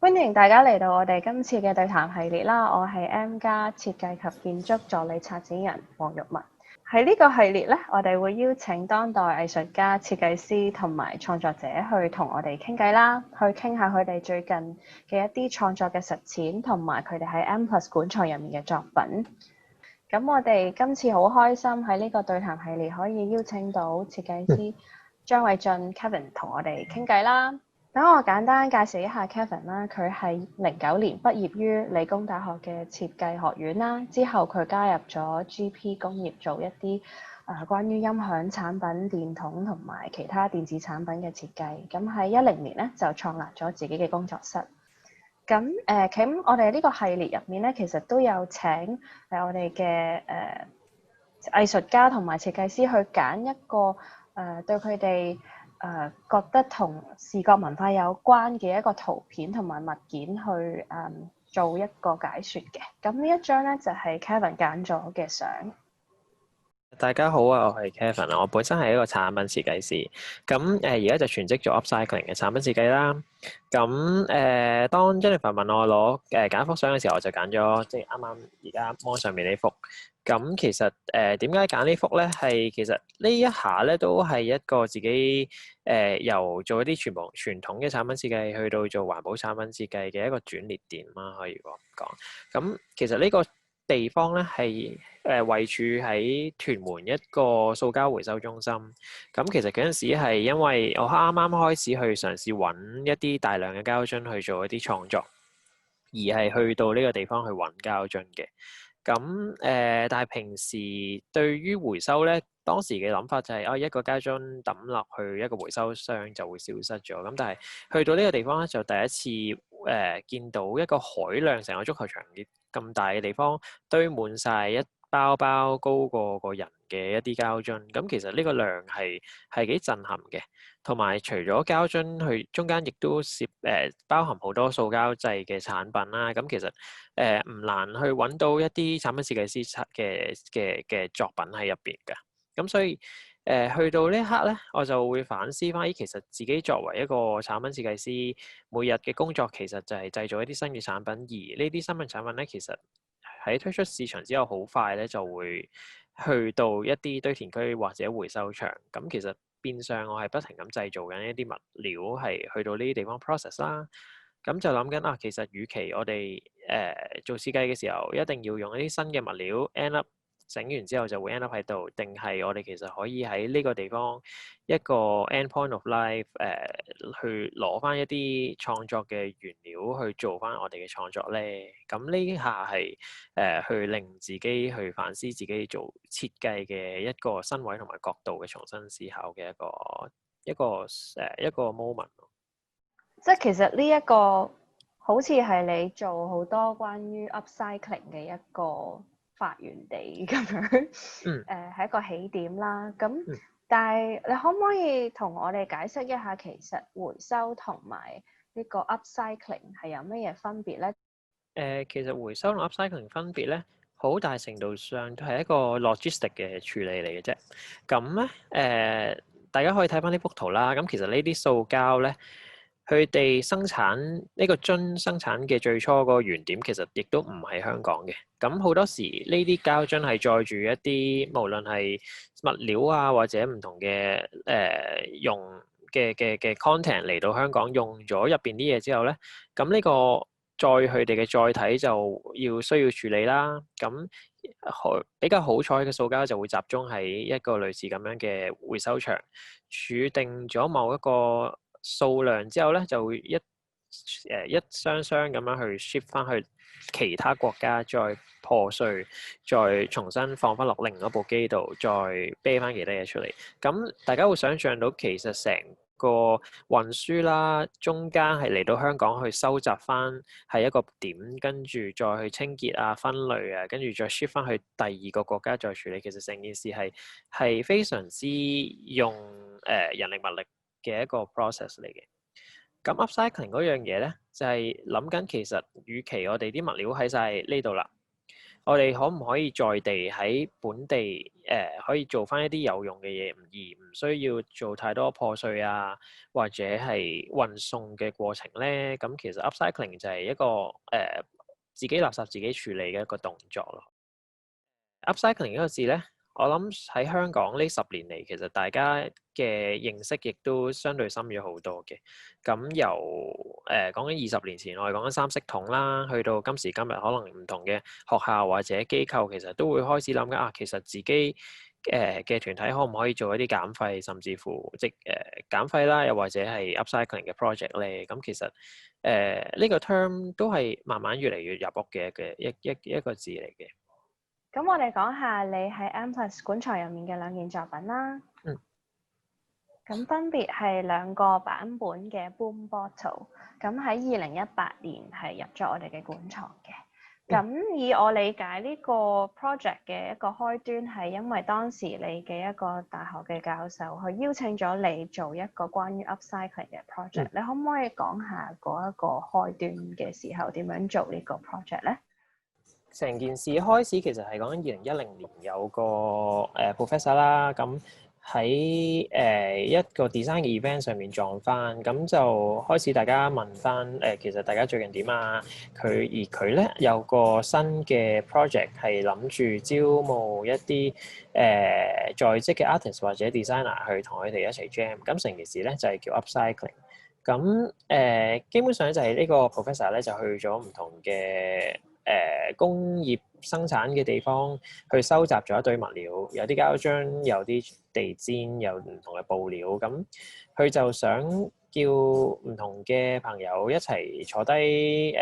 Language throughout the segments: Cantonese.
歡迎大家嚟到我哋今次嘅對談系列啦！我係 M+ 設計及建築助理策展人黃玉文。喺呢個系列咧，我哋會邀請當代藝術家、設計師同埋創作者去同我哋傾偈啦，去傾下佢哋最近嘅一啲創作嘅實踐，同埋佢哋喺 M+ 館藏入面嘅作品。咁我哋今次好開心喺呢個對談系列可以邀請到設計師張偉俊 Kevin 同我哋傾偈啦。等我簡單介紹一下 Kevin 啦，佢係09年畢業於理工大學嘅設計學院啦，之後佢加入咗 GP 工業做一啲關於音響產品、電筒同埋其他電子產品嘅設計。咁喺10年咧就創立咗自己嘅工作室。咁我哋呢個系列入面咧，其實都有請我哋嘅藝術家同埋設計師去揀一個對佢哋覺得同視覺文化有關嘅一個圖片同埋物件去做一個解說嘅。咁呢一張咧就係 Kevin 揀咗嘅相。大家好啊，我係 Kevin 啊，我本身係一個產品設計師，咁而家就全職做 upcycling 嘅產品設計啦。咁當 Jennifer 問我攞揀一幅相嘅時候，我就揀咗即係啱啱而家 mon 上面呢幅。咁其實點解揀呢幅咧？係其實呢一下咧都係一個自己由做一啲全部傳統嘅產品設計去到做環保產品設計嘅一個轉捩點啦，可以講。咁其實呢個地方咧係位處喺屯門一個塑膠回收中心。咁其實嗰陣時係因為我啱啱開始去嘗試揾一啲大量嘅膠樽去做一啲創作，而係去到呢個地方去揾膠樽嘅。咁但係平時對於回收咧，當時嘅諗法就係一個膠樽抌落去一個回收箱就會消失咗。咁但係去到呢個地方咧，就第一次見到一個海量成個足球場咁大嘅地方堆滿晒一包包高過個人嘅一啲膠樽。咁其實呢個量係幾震撼嘅。同埋除咗膠樽，佢中間亦都包含好多塑膠製嘅產品啦。咁其實唔難去揾到一啲產品設計師嘅作品喺入邊㗎。咁所以去到呢一刻咧，我就會反思翻，其實自己作為一個產品設計師，每日嘅工作其實就係製造一啲新嘅產品，而呢啲新嘅產品咧，其實喺推出市場之後，好快咧就會去到一啲堆填區或者回收場。咁其實變相我係不停咁製造緊一啲物料，係去到呢啲地方 process 啦。咁就諗緊其實與其我哋做設計嘅時候，一定要用一啲新嘅物料 end up 整完之後就會 end up 喺度，定係我哋其實可以喺呢個地方一個 end point of life 去攞翻一啲創作嘅原料去做翻我哋嘅創作咧。咁呢下係去令自己去反思自己做設計嘅一個身位同埋角度嘅重新思考嘅一個 moment。即係其實呢一個好似係你做好多關於 upcycling 嘅一個發源地咁樣，嗯係一個起點啦。咁嗯。但係你可唔可以同我哋解釋一下，其實回收同埋呢個 upcycling 係有咩嘢分別咧？其實回收同 upcycling 分別咧，好大程度上都係一個 logistic 嘅處理嚟嘅啫。咁咧，大家可以睇翻呢幅圖啦。咁其實呢啲塑膠咧，佢哋生產呢個樽生產嘅最初個原點，其實亦都唔係香港嘅。咁好多時呢啲膠樽係載住一啲無論係物料啊，或者唔同嘅用嘅 content 嚟到香港，用咗入邊啲嘢之後咧，咁呢個佢哋嘅載體就需要處理啦。咁比較好彩嘅塑膠就會集中喺一個類似咁樣嘅回收場，儲定咗某一個數量之後咧，就會一箱箱咁樣去 ship 翻去其他國家，再破碎，再重新放翻落另一部機度，再啤翻其他嘢出嚟。咁大家會想象到其實成個運輸啦，中間係嚟到香港去收集翻係一個點，跟住再去清潔啊、分類啊，跟住再 ship 翻去第二個國家再處理。其實成件事係非常之用人力物力嘅一個 process 嚟嘅。咁 upcycling 嗰樣嘢咧，就係諗緊其實，與其我哋啲物料喺晒呢度啦，我哋可唔可以在地喺本地可以做翻一啲有用嘅嘢，而唔需要做太多破碎啊，或者係運送嘅過程咧？咁其實 upcycling 就係一個自己垃圾自己處理嘅一個動作咯。upcycling 呢個字咧，我諗喺香港呢10年嚟，其實大家嘅認識亦都相對深咗好多嘅。咁由講緊20年前，我哋講緊三色桶啦，去到今時今日，可能唔同嘅學校或者機構，其實都會開始諗緊啊，其實自己嘅團體可唔可以做一啲減廢，甚至乎即減廢啦，又或者係 upcycling 嘅 project 咧。咁其實呢個 term 都係慢慢越嚟越入屋嘅一個字嚟嘅。咁我哋講下你喺 M+ 館藏入面嘅2件作品啦。嗯。咁分別係2個版本嘅 Boom Bottle，咁喺2018年係入咗我哋嘅館藏嘅。咁以我理解呢個 project 嘅一個開端係因為當時你嘅一個大學嘅教授去邀請咗你做一個關於 upcycling 嘅 project，你可唔可以講下嗰一個開端嘅時候點樣做呢個 project 咧？成件事開始其實係講緊2010年有個professor 啦，咁喺一個 design 嘅 event 上面撞翻，咁就開始大家問翻其實大家最近點啊？佢咧有個新嘅 project 係諗住招募一啲在職嘅 artist 或者 designer 去同佢哋一齊 jam，咁成件事咧就係叫 upcycling。咁基本上就係呢個 professor 咧就去咗唔同嘅工業生產嘅地方去收集咗一堆物料，有啲膠樽，有啲地氈，有唔同嘅布料。咁佢就想叫唔同嘅朋友一齊坐低，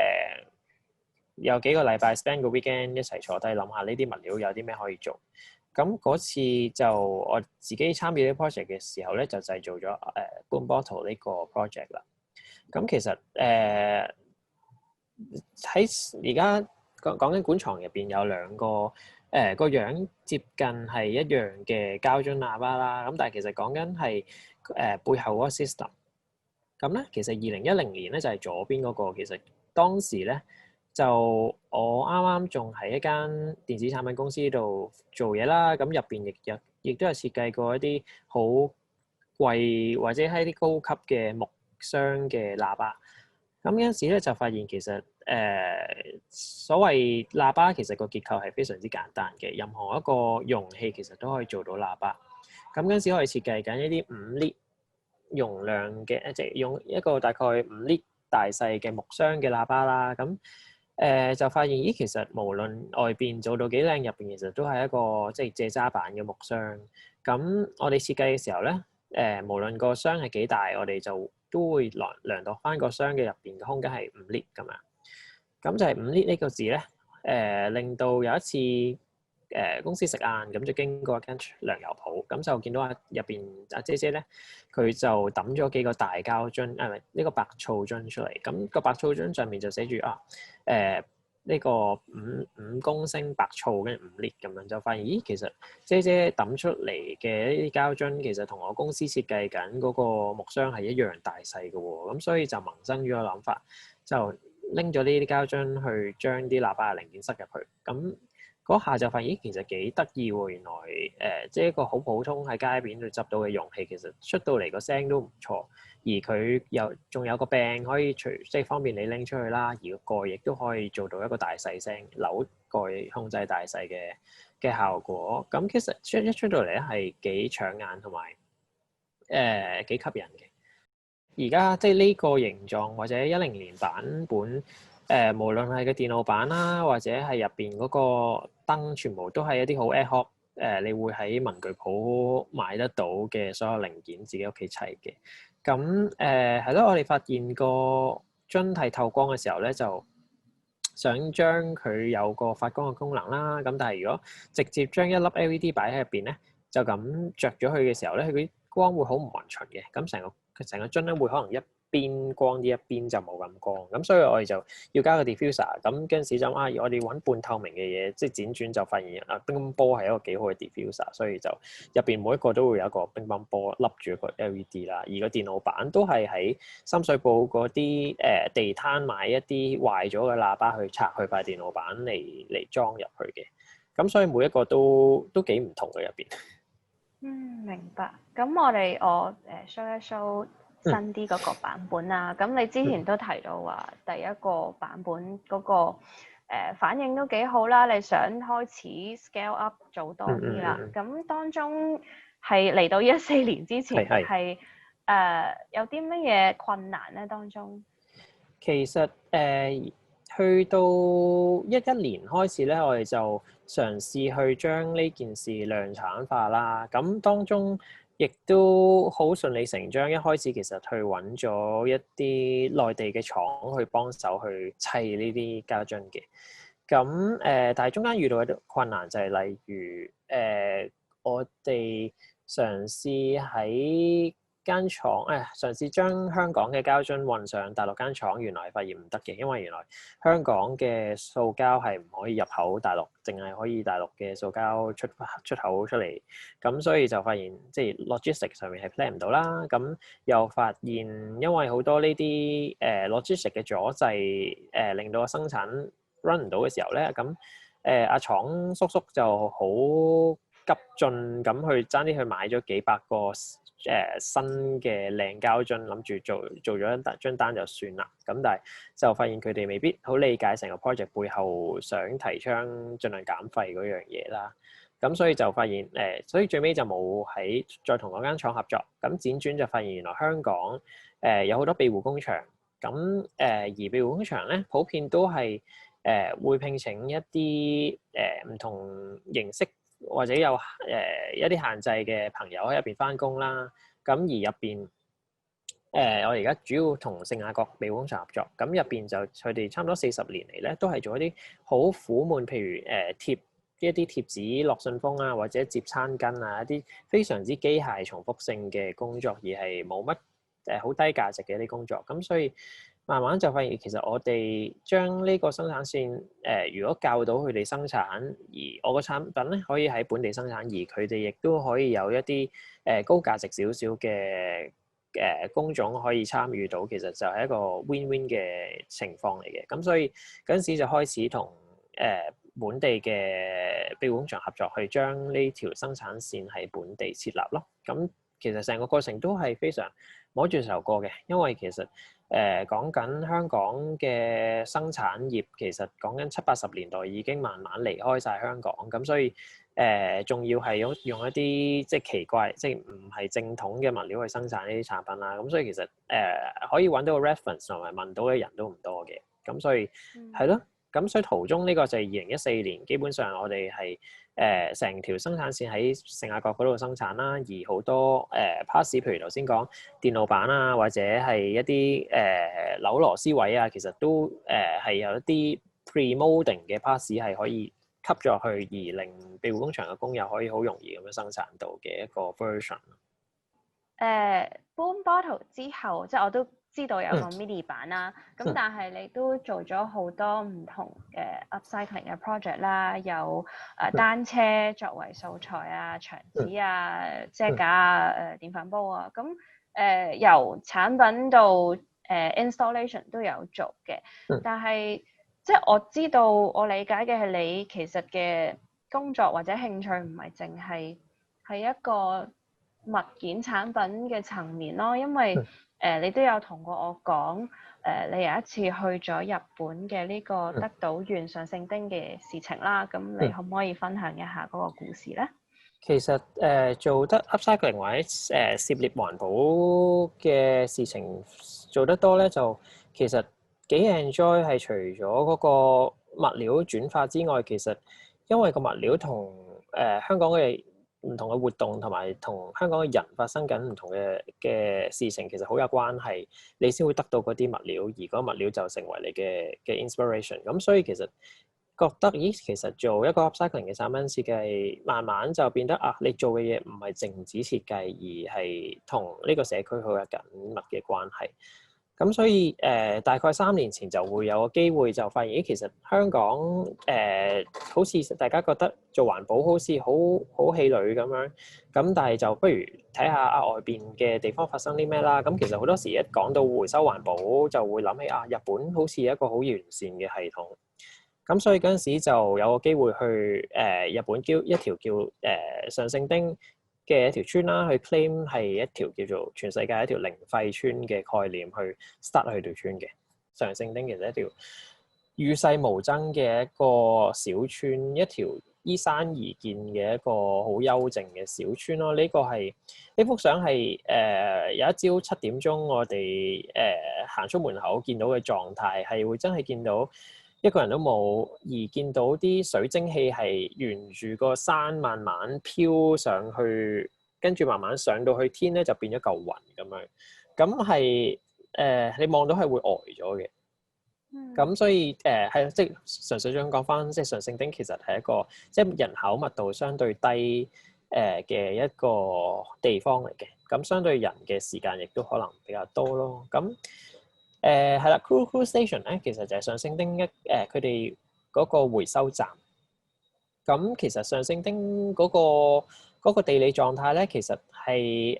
有幾個禮拜 spend 個 weekend 一齊坐低諗下呢啲物料有啲咩可以做。咁嗰次就我自己參與呢個 project 嘅時候咧，就製造咗Boom Bottle 呢個 project 啦。咁其實喺而家講緊館藏入邊有2個個樣接近係一樣嘅膠樽喇叭啦，咁但係其實講緊係背後嗰個 system。咁咧，其實2010年咧就係左邊嗰個，其實當時咧就我啱啱仲喺一間電子產品公司度做嘢啦，咁入邊亦都有設計過一啲好貴或者係啲高級嘅木箱嘅喇叭。咁有陣時咧就發現其實所謂喇叭其實個結構係非常之簡單嘅，任何一個容器其實都可以做到喇叭。咁嗰陣時我哋設計緊一啲5 lit 容量嘅，即係用一個大概5 lit 大細嘅木箱嘅喇叭啦。咁就發現咦，其實無論外邊做到幾靚，入邊其實都係一個即係借渣版嘅木箱。咁我哋設計嘅時候咧，無論個箱係幾大，我哋就都會量度翻個箱嘅入邊嘅空間係5 lit 咁樣。咁就係5 lit呢個字咧，令到有一次公司食晏，咁就經過一間糧油鋪，咁就見到入邊阿姐姐咧，佢就抌咗幾個大膠樽，呢個白醋樽出嚟。咁個白醋樽上面就寫住呢個五公升白醋跟住5 lit 咁樣，就發現咦，其實姐姐抌出嚟嘅呢啲膠樽，其實同我公司設計緊嗰個木箱係一樣大細嘅喎。咁所以就萌生咗個諗法，就拎咗呢啲膠樽去將啲喇叭嘅零件塞入去。咁嗰下就發現咦，其實幾得意喎！原來即係一個好普通喺街邊度執到嘅容器，其實出到嚟個聲都唔錯。而佢又仲有個柄可以即係方便你拎出去啦，而個蓋亦都可以做到一個大細聲，扭蓋控制大細嘅效果。咁其實一出到嚟咧係幾搶眼同埋幾吸引嘅。而家即係呢個形狀或者10年版本，無論係個電腦版啦，或者係入邊嗰個燈，全部都係一啲好 ad hoc，你會喺文具鋪買得到嘅所有零件，自己屋企砌嘅。咁係咯，我哋發現個樽係透光嘅時候咧，就想將佢有個發光嘅功能啦。咁但係如果直接將一粒 LED 擺喺入邊咧，就咁着咗佢嘅時候咧，佢啲光會好唔均勻嘅。咁成個樽咧會可能邊光，呢一邊就冇咁光。咁所以我哋就要加個 diffuser。咁嗰陣時就我哋揾半透明嘅嘢，即係輾轉就發現乒乓波係一個幾好嘅 diffuser，所以就入邊每一個都會有一個乒乓波笠住一個 LED 啦。而個電腦板都係喺深水埗嗰啲地攤買一啲壞咗嘅喇叭去拆去塊電腦板嚟裝入去嘅。咁所以每一個都幾唔同嘅入邊。明白。咁我 show 一 show 新啲嗰個版本啦。咁你之前都提到話第一個版本嗰個反應都幾好啦，你想開始 scale up 做多啲啦。咁當中係嚟到14年之前係有啲乜嘢困難咧？當中其實去到11年開始咧，我哋就嘗試去將呢件事量產化啦。咁當中亦都好順理成章，一開始其實去揾咗一啲內地嘅廠去幫手去砌呢啲膠樽嘅。咁但係中間遇到一啲困難就係例如我哋嘗試喺間廠嘗試將香港嘅膠樽運上大陸間廠，原來發現唔得嘅，因為原來香港嘅塑膠係唔可以入口大陸，淨係可以大陸嘅塑膠出口出嚟。咁所以就發現即係 logistics 上面係 plan 唔到啦。咁又發現因為好多呢啲logistics 嘅阻滯令到個生產 run 唔到嘅時候咧，咁阿廠叔叔就好急進咁去爭啲去買咗幾百個新嘅靚膠樽，諗住做咗張單就算啦。咁但係就發現佢哋未必好理解成個 project 背後想提倡盡量減廢嗰樣嘢啦。咁所以就發現所以最尾就冇再同嗰間廠合作。咁輾轉就發現原來香港有好多庇護工場。咁而庇護工場咧，普遍都係會聘請一啲唔同形式或者有一啲限制嘅朋友喺入邊返工啦。咁而入邊我哋而家主要同聖雅各庇護工場合作。咁入邊就佢哋差唔多40年嚟咧，都係做一啲好苦悶，譬如貼一啲貼紙落信封啊，或者摺餐巾啊，一啲非常之機械重複性嘅工作，而係冇乜好低價值嘅一啲工作。咁所以慢慢就發現，其實我哋將呢個生產線如果教到佢哋生產，而我個產品咧可以喺本地生產，而佢哋亦都可以有一啲高價值少少嘅工種可以參與到，其實就係一個 win-win 嘅情況嚟嘅。咁所以嗰陣時就開始同本地嘅庇護工場合作，去將呢條生產線喺本地設立咯。咁其實成個過程都係非常摸住石頭過嘅，因為其實講緊香港嘅生產業，其實講緊70-80年代已經慢慢離開晒香港，咁所以仲要係用一啲即係奇怪，即係唔係正統嘅物料去生產呢啲產品啦。咁所以其實可以揾到個 reference 同埋問到嘅人都唔多嘅。咁所以係咯。咁所以途中呢個就係2014年，基本上我哋係成條生產線喺聖雅各嗰度生產啦，而好多parts，譬如頭先講電路板啊，或者係一啲扭螺絲位啊，其實都係有一啲 pre-molding 嘅 parts 係可以吸咗去，而令庇護工場嘅工友可以好容易咁樣生產到嘅一個 version。搬 bottle 之後，即係我都知道有個 mini 版啦。咁但係你都做咗好多唔同嘅 upcycling 嘅 project 啦，有單車作為素材啊、牆紙啊、遮架啊、電飯煲啊。咁由產品到installation 都有做嘅。但係即係我知道，我理解嘅係你其實嘅工作或者興趣唔係淨係一個物件產品嘅層面咯，因為你都有同過我講，你有一次去咗日本嘅呢個德島縣上聖丁嘅事情啦，咁你可唔可以分享一下嗰個故事咧？其實做得 upcycling 或者涉獵環保嘅事情做得多咧，就其實幾 enjoy 係除咗嗰個物料轉化之外，其實因為個物料同香港嘅唔同嘅活動，同埋同香港嘅人發生緊唔同嘅事情，其實好有關係，你先會得到嗰啲物料，而嗰個物料就成為你嘅 inspiration。咁所以其實覺得，咦，其實做一個 upcycling 嘅產品設計，慢慢就變得你做嘅嘢唔係靜止設計，而係同呢個社區好有緊密嘅關係。咁所以大概3年前就會有個機會就發現，咦，其實香港好似大家覺得做環保好似好氣餒咁樣，咁但係就不如睇下外邊嘅地方發生啲咩啦。咁其實好多時一講到回收環保，就會諗起日本好似一個好完善嘅系統。咁所以嗰陣時就有個機會去日本一條叫上勝町嘅一條村啦，去 claim 係一條叫做全世界一條零廢村嘅概念去 start 佢條村嘅。上勝町其實一條與世無爭嘅一個小村，一條依山而建嘅一個好幽靜嘅小村咯。呢幅相係有一朝7點鐘我哋行出門口見到嘅狀態，係會真係見到一個人都冇，而見到啲水蒸氣係沿住個山慢慢飄上去，跟住慢慢上到去天咧，就變咗嚿雲咁樣。咁係你望到係會呆咗嘅。咁所以係即係純粹想講翻，即係上勝町其實係一個即係人口密度相對低嘅一個地方嚟嘅。咁相對人嘅時間亦都可能比較多咯。咁係啦，Kuru Station 咧，其實就係上勝町佢哋嗰個回收站。咁其實上勝町嗰個地理狀態咧，其實係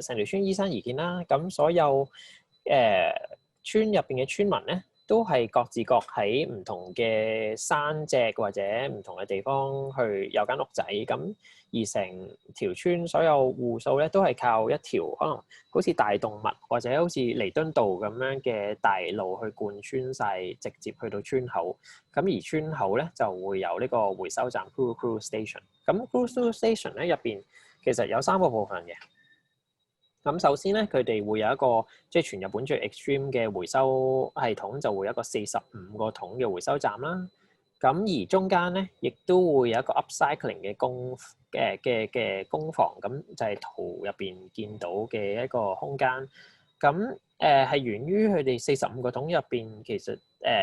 成條村依山而建啦。咁所有村入邊嘅村民咧，都係各自各喺唔同嘅山脊或者唔同嘅地方去有間屋仔。咁而成條村所有戶數咧，都係靠一條可能好似大動物或者好似彌敦道咁樣嘅大路去貫穿晒，直接去到村口。咁而村口咧就會有呢個回收站 Kuru Station。咁 Kuru Station 咧入邊其實有3個部分嘅。咁首先咧，佢哋會有一個即係全日本最 extreme 嘅回收系統，就會有一個45個桶嘅回收站啦。咁而中間咧，亦都會有一個 upcycling 嘅工房，咁就係圖入邊見到嘅一個空間。咁係源於佢哋45個桶入邊，其實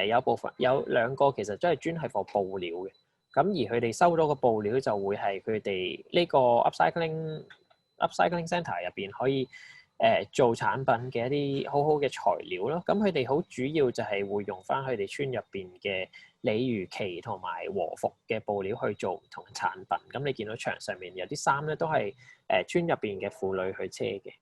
有部分有2個其實真係專係放布料嘅。咁而佢哋收到個布料就會係佢哋呢個 upcycling center 入邊可以做產品嘅一啲好好嘅材料咯。咁佢哋好主要就係會用翻佢哋村入邊嘅鯉魚旗同埋和服嘅布料去做唔同產品。咁你見到牆上面有啲衫咧，都係村入邊嘅婦女去車嘅。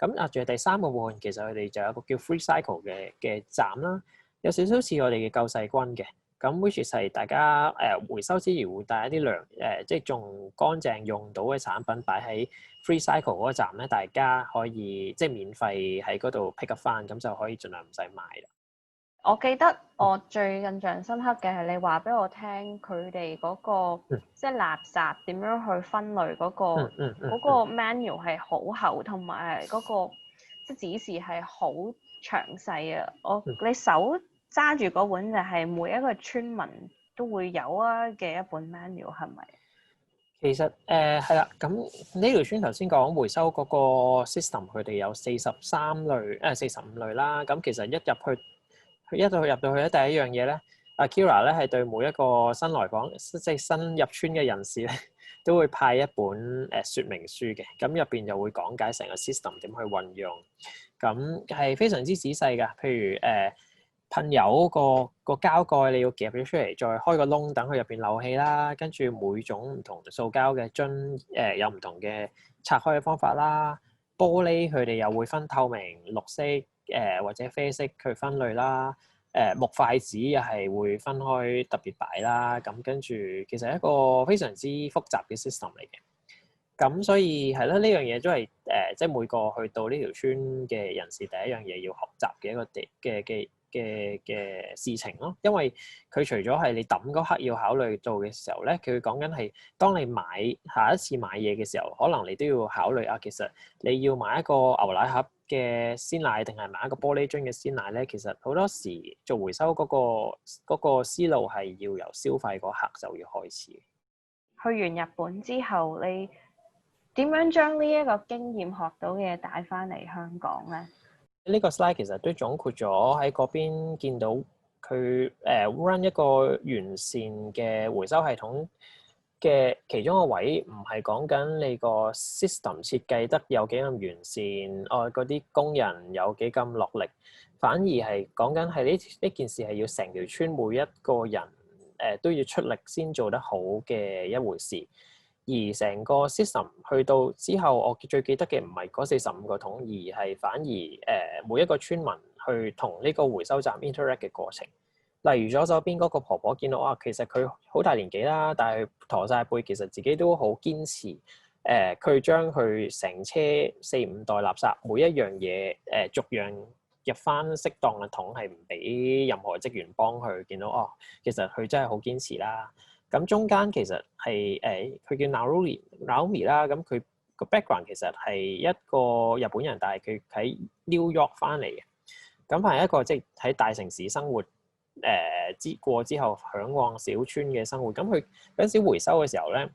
咁仲有第3個部分，其實佢哋就有一個叫 Free Cycle 嘅站啦，有少少似我哋嘅救世軍嘅。咁 which 係大家回收之餘會帶一啲即係仲乾淨用到嘅產品擺喺 Free Cycle 嗰個站咧，大家可以即係免費喺嗰度 pick up 翻，咁就可以盡量唔使買啦。我記得我最印象深刻嘅係你話俾我聽，佢哋嗰個即係垃圾點樣去分類嗰個 menu 係好厚，同埋嗰個即係指示係好詳細啊！你手揸住嗰本就係每一個村民都會有嘅一本 menu 係咪？其實係啦，咁呢條村頭先講回收嗰個 system，佢哋有43類45類啦。咁其實一入到去咧，第一樣嘢咧，Akira 咧係對每一個新來港即係新入村嘅人士咧，都會派一本說明書嘅。咁入邊就會講解成個 system 點去運用，咁係非常之仔細㗎。譬如噴油個膠蓋你要夾咗出嚟，再開個窿等佢入邊漏氣啦。跟住每種唔同塑膠嘅樽有唔同嘅拆開嘅方法啦。玻璃佢哋又會分透明、綠色或者啡色去分類啦。木筷子又係會分開特別擺啦。咁跟住其實係一個非常之複雜嘅 system 嚟嘅。咁所以係啦，呢樣嘢都係即係每個去到呢條村嘅人士第一樣嘢要學習嘅一個嘅事情咯。因為佢除咗係你抌嗰刻要考慮到嘅時候咧，佢講緊係當你下一次買嘢嘅時候，可能你都要考慮其實你要買一個牛奶盒嘅鮮奶定係買一個玻璃樽嘅鮮奶咧。其實好多時做回收嗰個思路係要由消費嗰刻就要開始。去完日本之後，你點樣將呢一個經驗學到嘅嘢帶翻嚟香港咧？呢個 slide 其實都總括咗喺嗰邊見到佢run 一個完善嘅回收系統嘅其中一個位唔係講緊你個 system 設計得有幾咁完善，嗰啲工人有幾咁落力，反而係講緊係呢件事係要成條村每一個人都要出力先做得好嘅一回事。而成個 system 去到之後，我最記得嘅唔係嗰45個桶，而係反而每一個村民去同呢個回收站 interact 嘅過程。例如左手邊嗰個婆婆見到其實佢好大年紀啦，但係佢駝晒背，其實自己都好堅持。佢將佢成車4-5袋垃圾每一樣嘢逐樣入翻適當嘅桶，係唔俾任何職員幫佢。見到其實佢真係好堅持啦。咁中間其實係佢叫 Naomi 啦，咁佢個 background 其實係一個日本人，但係佢喺 New York 翻嚟嘅。咁係一個即係喺大城市生活過之後嚮往小村嘅生活。咁佢嗰陣時回收嘅時候咧，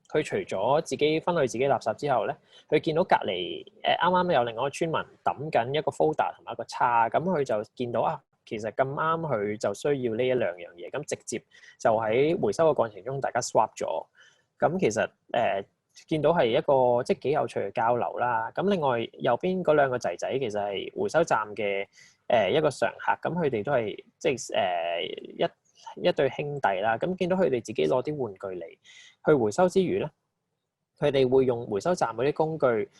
佢除咗自己分類自己垃圾之後咧，佢見到隔離啱啱有另外一個村民抌緊一個 folder 同埋一個叉，咁佢就見到其實咁啱佢就需要呢一兩樣嘢，咁直接就喺回收嘅過程中大家 swap 咗。咁其實見到係一個即係幾有趣嘅交流啦。咁另外右邊嗰兩個仔仔其實係回收站嘅一個常客，咁佢哋都係即係一對兄弟啦。咁見到佢哋自己攞啲玩具嚟去回收之餘咧，佢哋會用回收站嗰啲工具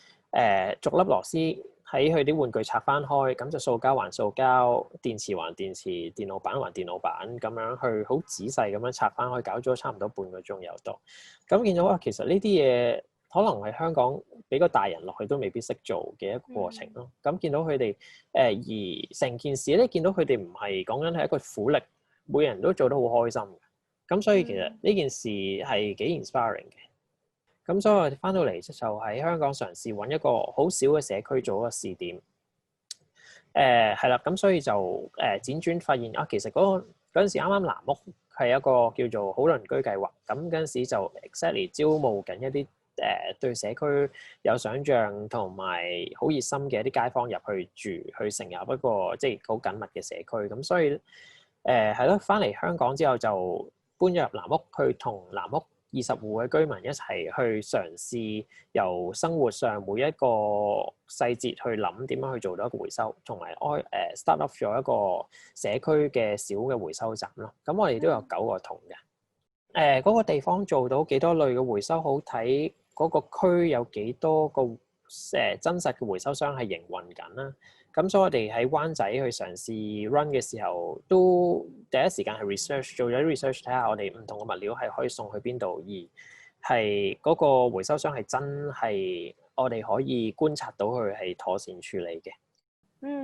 逐粒螺絲喺佢啲玩具拆翻開，咁就塑膠還塑膠，電池還電池，電腦板還電腦板，咁樣去好仔細咁樣拆翻開，搞咗差唔多半個鐘有多。咁見到其實呢啲嘢可能係香港俾個大人落去都未必識做嘅一個過程咯。咁見到佢哋而成件事咧，見到佢哋唔係講緊係一個苦力，每人都做得好開心。咁所以其實呢件事係幾 inspiring 嘅。咁所以我哋翻到嚟就喺香港嘗試揾一個好少嘅社區做一個試點。係啦，咁所以就輾轉發現其實嗰陣時啱啱藍屋係一個叫做好鄰居計劃。咁嗰陣時就 exactly 招募緊一啲對社區有想像同埋好熱心嘅一啲街坊入去住，去成立一個即係好緊密嘅社區。咁所以係咯，翻嚟香港之後就搬咗入藍屋，去同藍屋20戶嘅居民一齊去嘗試由生活上每一個細節去諗點樣去做到一個回收，同埋start up 咗一個社區嘅小嘅回收站咯。咁我哋都有9個桶嘅。嗰個地方做到幾多類嘅回收，好睇嗰個區有幾多個真實嘅回收商係營運緊啦。咁所以我哋喺灣仔去嘗試 run 嘅時候，都第一時間係 research 做咗 research，睇下我哋唔同嘅物料係可以送去邊度，而係嗰個回收商係真係我哋可以觀察到佢係妥善處理嘅。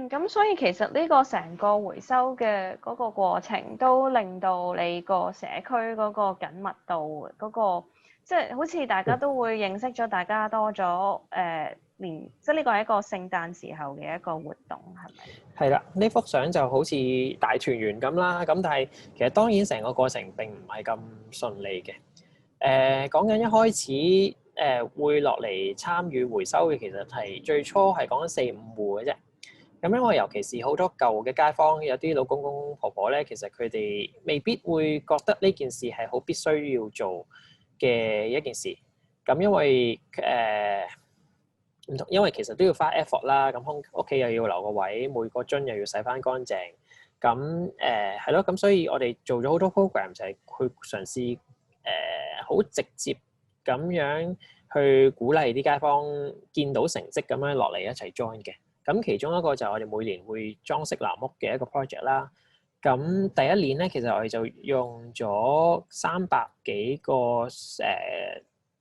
咁所以其實呢個成個回收嘅嗰個過程，都令到你個社區嗰個緊密度嗰個，即係好似大家都會認識咗大家多咗即係呢個係一個聖誕時候嘅一個活動，係咪？係啦，呢幅相就好似大團圓咁啦。咁但係其實當然成個過程並唔係咁順利嘅。講緊一開始會落嚟參與回收嘅，其實係最初係講緊4-5戶嘅啫。咁因為尤其是好多舊嘅街坊，有啲老公公婆婆咧，其實佢哋未必會覺得呢件事係好必須要做嘅一件事。咁因為唔同，因為其實都要花 effort 啦。咁屋企又要留個位，每個樽又要洗翻乾淨。咁係咯，咁所以我哋做咗好多 program，就係去嘗試好直接咁樣去鼓勵啲街坊見到成績咁樣落嚟一齊 join 嘅。咁其中一個就係我哋每年會裝飾藍屋嘅一個 project 啦。咁第一年咧，其實我哋就用咗300幾個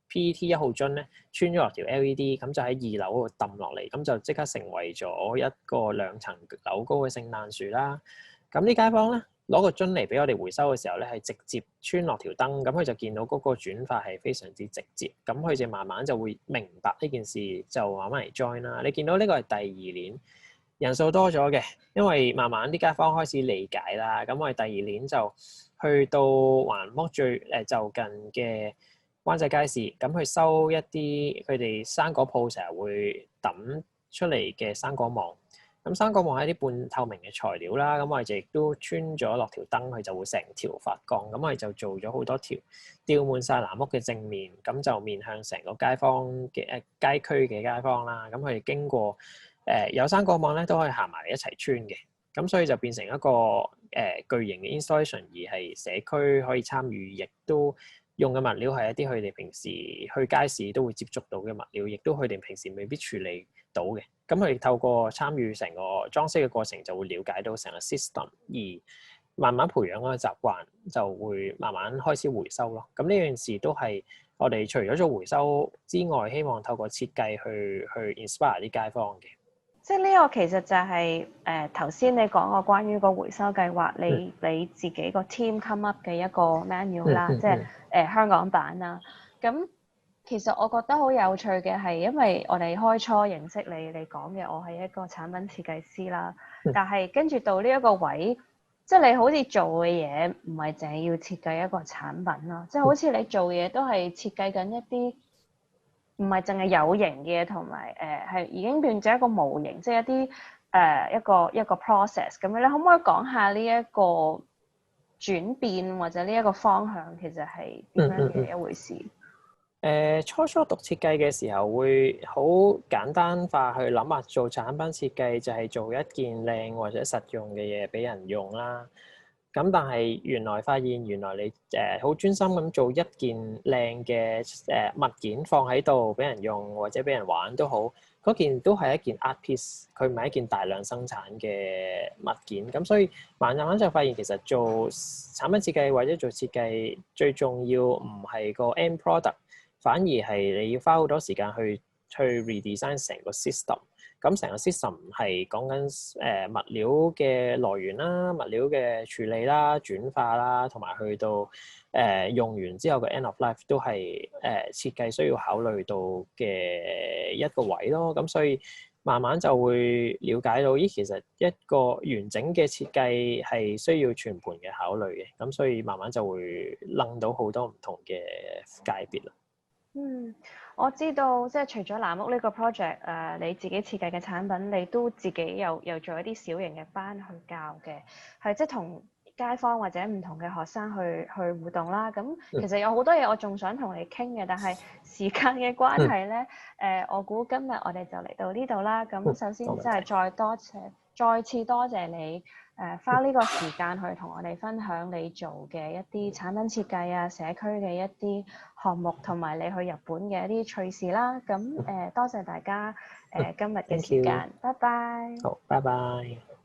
PET 1號樽咧，穿咗落條 LED，咁就喺2樓嗰度抌落嚟，咁就即刻成為咗一個2層樓高嘅聖誕樹啦。咁啲街坊咧攞個樽嚟俾我哋回收嘅時候咧，係直接穿落條燈，咁佢就見到嗰個轉化係非常之直接，咁佢就慢慢就會明白呢件事，就慢慢嚟 join 啦。你見到呢個係第2年，人數多咗嘅，因為慢慢啲街坊開始理解啦。咁我哋第2年就去到環屋最就近嘅灣仔街市，咁去收一啲佢哋生果鋪成日會抌出嚟嘅生果網。咁生果網係一啲半透明嘅材料啦，咁我哋就亦都穿咗落條燈，佢就會成條發光。咁我哋就做咗好多條吊滿晒藍屋嘅正面，咁就面向成個街坊嘅街區嘅街坊啦。咁佢哋經過有生果網咧，都可以行埋嚟一齊穿嘅。咁所以就變成一個巨型嘅 installation，而係社區可以參與，亦都用嘅物料係一啲佢哋平時去街市都會接觸到嘅物料，亦都佢哋平時未必處理到嘅。咁佢哋透過參與成個裝飾嘅過程，就會了解到成個 system，而慢慢培養嗰個習慣，就會慢慢開始回收咯。咁呢件事都係我哋除咗做回收之外，希望透過設計去 inspire 啲街坊嘅。即係呢個其實就係頭先你講過關於個回收計劃，你自己個 team come up 嘅一個 manual 啦，即係香港版啦。咁其實我覺得好有趣嘅係，因為我哋開初認識你講嘅，我係一個產品設計師啦。但係跟住到呢一個位，即係你好似做嘅嘢唔係淨係要設計一個產品啦，即係好似你做嘢都係設計緊一啲唔係淨係有形嘅，同埋係已經變咗一個無形，即係一啲一個 process 咁樣。你可唔可以講下呢一個轉變或者呢一個方向其實係點樣嘅一回事？初初讀設計嘅時候會好簡單化去諗下，做產品設計就係做一件靚或者實用嘅嘢俾人用啦。咁但係原來發現，原來你好專心咁做一件靚嘅物件放喺度俾人用或者俾人玩都好，嗰件都係一件 art piece，佢唔係一件大量生產嘅物件。咁所以慢慢就發現，其實做產品設計或者做設計最重要唔係個 end product，反而係你要花好多時間去 redesign 成個 system。咁成個 system 係講緊物料嘅來源啦、物料嘅處理啦、轉化啦，同埋去到用完之後嘅 end of life 都係設計需要考慮到嘅一個位咯。咁所以慢慢就會了解到，咦，其實一個完整嘅設計係需要全盤嘅考慮嘅。咁所以慢慢就會諗到好多唔同嘅界別啦。我知道，即係除咗藍屋呢個 project，你自己設計嘅產品，你都自己又做一啲小型嘅班去教嘅，係即係同街坊或者唔同嘅學生去互動啦。咁其實有好多嘢我仲想同你傾嘅，但係時間嘅關係咧，我估今日我哋就嚟到呢度啦。咁首先真係再次多謝你。花呢個時間去同我哋分享你做嘅一啲產品設計啊、社區嘅一啲項目，同埋你去日本嘅一啲趣事啦。咁多謝大家今日嘅時間，拜拜。好，拜拜。